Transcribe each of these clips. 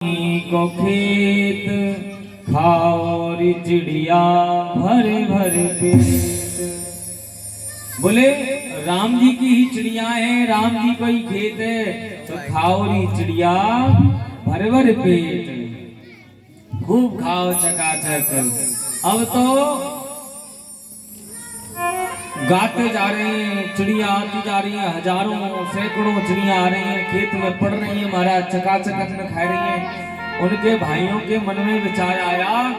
को खेत खाओ री चिड़िया भर भर पेट। बोले राम जी की ही चिड़िया है, राम जी को ही खेत है, तो खाओ री चिड़िया भर भर पेट, खूब खाओ चकाचक। अब तो गाते जा रहे हैं, चिड़िया आती जा रही है, हजारों सैकड़ों चिड़िया आ रही हैं, खेत में पड़ रही है, महाराज चकाचक अन्न खा रही हैं। उनके भाइयों के मन में विचार आया,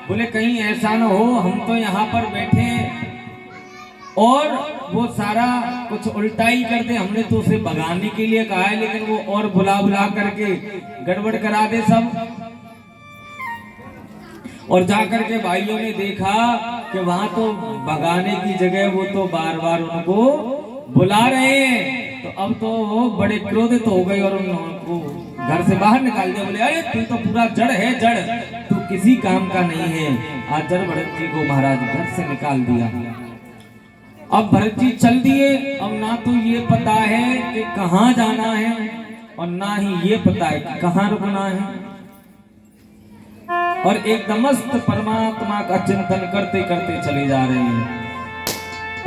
बोले कहीं ऐसा न हो हम तो यहाँ पर बैठे और वो सारा कुछ उल्टा ही कर दे। हमने तो उसे भगाने के लिए कहा है, लेकिन वो और बुला बुला करके गड़बड़ करा दे सब। और जाकर के भाइयों ने देखा कि वहां तो भगाने की जगह वो तो बार बार उनको बुला रहे हैं। तो अब तो वो बड़े क्रोधित हो गए और उनको घर से बाहर निकाल दिया। बोले अरे तू तो पूरा जड़ है, जड़, तू किसी काम का नहीं है। आज जड़ भरत जी को महाराज घर से निकाल दिया। अब भरत जी चल दिए। अब ना तो ये पता है कि कहाँ जाना है और ना ही ये पता है कि कहाँ रुकना है, और एकदमस्त परमात्मा का चिंतन करते करते चले जा रहे हैं।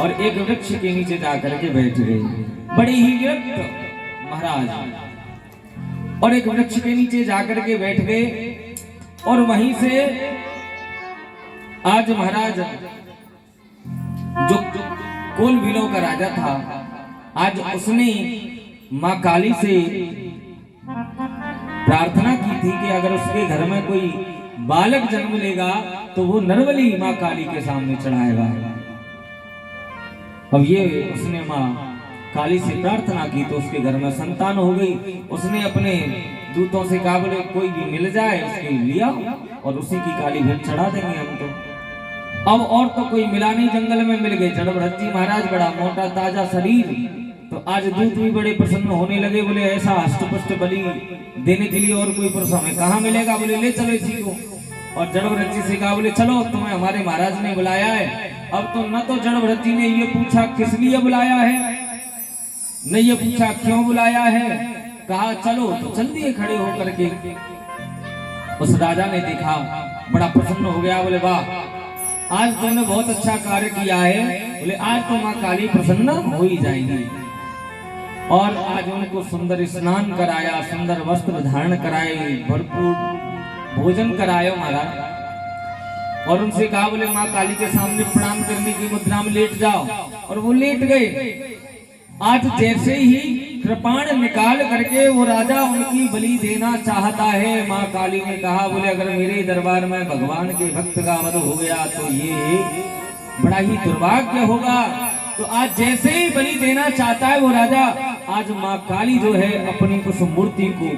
और एक वृक्ष के नीचे जाकर के बैठ गए, बड़ी ही विरक्त महाराज। और एक वृक्ष के नीचे जाकर के बैठ गए और वहीं से आज महाराज जो कोलभीलों का राजा था, आज उसने मां काली से प्रार्थना की थी कि अगर उसके घर में कोई बालक जन्म लेगा तो वो नरबली मां काली के सामने चढ़ाएगा। अब ये उसने मां काली से प्रार्थना की तो उसके घर में संतान हो गई। उसने अपने दूतों से कहा, बोले कोई भी मिल जाए उसके लिया और उसी की काली भेंट चढ़ा देंगे हम तो। अब और तो कोई मिला नहीं, जंगल में मिल गए जड़ भरत जी महाराज, बड़ा मोटा ताजा शरीर। तो आज दूत भी बड़े प्रसन्न होने लगे। बोले ऐसा हष्टपुष्ट बलि देने के लिए और कोई पुरुष हमें कहाँ मिलेगा। बोले ले चलो इसी को। और जड़ भरत जी से कहा, बोले चलो तुम्हें हमारे महाराज ने बुलाया है। अब तो न तो जड़ भरत जी ने ये पूछा किस लिए बुलाया है, न ये पूछा क्यों बुलाया है, कहा चलो तो चल दिए खड़े होकर के। उस राजा ने देखा, बड़ा प्रसन्न हो गया। बोले वाह, आज तुमने बहुत अच्छा कार्य किया है। बोले आज तो माँ काली प्रसन्न हो ही जाएगी। और आज उनको सुंदर स्नान कराया, सुंदर वस्त्र धारण कराए, भरपूर भोजन करायो महाराज। और उनसे कहा, बोले माँ काली के सामने प्रणाम करने की मुद्रा में लेट जाओ। और वो लेट गए। आज जैसे ही कृपाण निकाल करके वो राजा उनकी बलि देना चाहता है, माँ काली ने कहा, बोले अगर मेरे दरबार में भगवान के भक्त का वध हो गया तो ये बड़ा ही दुर्भाग्य होगा। तो आज जैसे ही बलि देना चाहता है वो राजा, आज माँ काली जो है अपनी उस मूर्ति को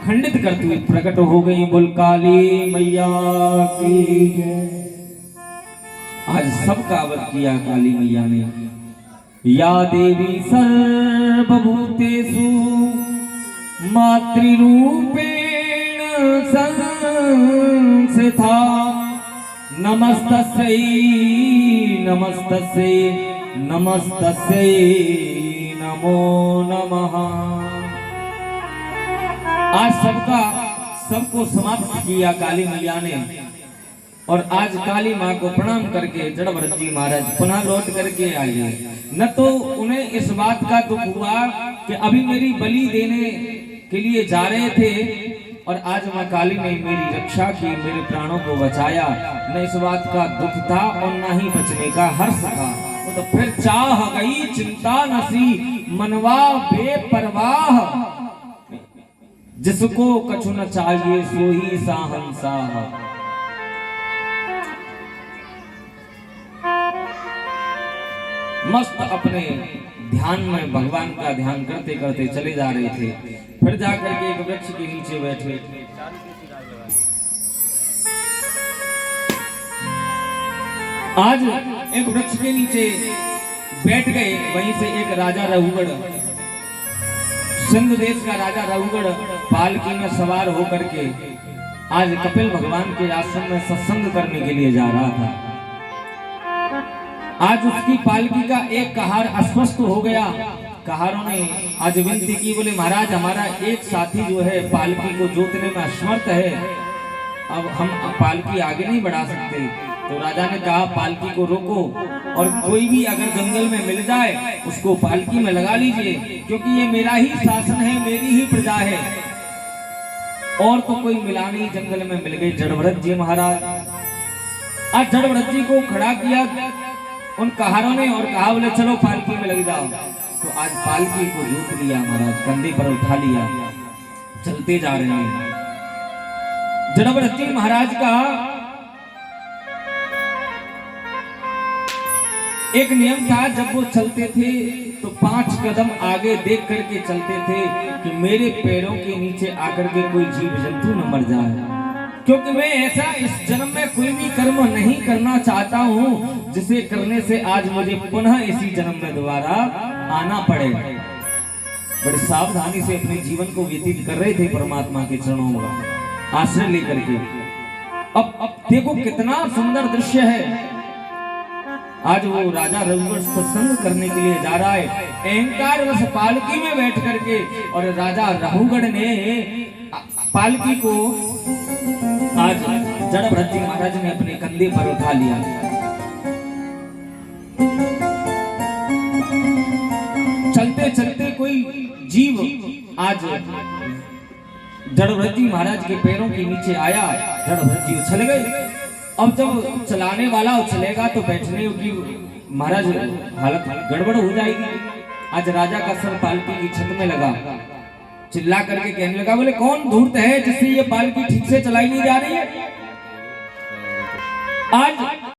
खंडित करती हुई प्रकट हो गई। बोल काली मैया की जय। आज सबका वध किया काली मैया ने। या देवी सर्वभूतेषु मातृरूपेण संस्थिता, नमस्तस्यै नमस्तस्यै नमस्तस्यै नमो नमः। आज सबको समाप्त किया काली मैया ने। और आज काली माँ को प्रणाम करके जड़ भरत जी महाराज पुनः लौट करके आए। न तो उन्हें इस बात का दुख हुआ कि अभी मेरी बलि देने के लिए जा रहे थे और आज माँ काली ने मेरी रक्षा की, मेरे प्राणों को बचाया, न इस बात का दुख था और न ही बचने का हर्ष था। तो फिर चाह गई चिंता नसी, मनवा बेपरवाह, जिसको कछु न चाहिए सो ही साहंसाह। मस्त अपने ध्यान में भगवान का ध्यान करते करते चले जा रहे थे। फिर जाकर के एक वृक्ष के नीचे बैठे। आज एक वृक्ष के नीचे बैठ गए। वहीं से एक राजा रघुगढ़, सिंध देश का राजा रघुगढ़ पालकी में सवार होकर के आज कपिल भगवान के आश्रम में सत्संग करने के लिए जा रहा था। आज उसकी पालकी का एक कहार अस्वस्थ हो गया कहारों ने आज विनती की, बोले महाराज हमारा एक साथी जो है पालकी को जोतने में असमर्थ है, अब हम पालकी आगे नहीं बढ़ा सकते। तो राजा ने कहा पालकी को रोको और कोई भी अगर जंगल में मिल जाए उसको पालकी में लगा लीजिए, क्योंकि ये मेरा ही शासन है, मेरी ही प्रजा है। और तो कोई मिला नहीं, जंगल में मिल गए जड़भरत जी महाराज। आज जड़भरत जी को खड़ा किया उन कहारों ने और कहा बोले चलो पालकी में लग जाओ। तो आज पालकी को जोत लिया महाराज, कंधे पर उठा लिया, चलते जा रहे हैं। जड़भरत जी महाराज का एक नियम था, जब वो चलते थे तो 5 कदम आगे देख करके चलते थे कि मेरे पैरों के नीचे आकर के कोई जीव जंतु न मर जाए, क्योंकि मैं ऐसा इस जन्म में कोई भी कर्म नहीं करना चाहता हूँ जिसे करने से आज मुझे पुनः इसी जन्म में दोबारा आना पड़े। बड़ी सावधानी से अपने जीवन को व्यतीत कर रहे थे परमात्मा के चरणों में आश्रय लेकर के। अब देखो कितना सुंदर दृश्य है। आज वो राजा रघुवंश सत्संग करने के लिए जा रहा है, अहंकार वश पालकी में बैठ करके, और राजा रघुगढ़ ने पालकी को आज जड़भरत जी महाराज ने अपने कंधे पर उठा लिया। चलते चलते कोई जीव आज जड़भरत जी महाराज के पैरों के नीचे आया, जड़भरत जी उछल गए। अब जब चलाने वाला उछलेगा तो बैठने की महाराज हालत गड़बड़ हो जाएगी। आज राजा का सर पालकी की छत में लगा, चिल्ला करके कहने लगा, बोले कौन धूर्त है जिससे ये पालकी ठीक से चलाई नहीं जा रही है। आज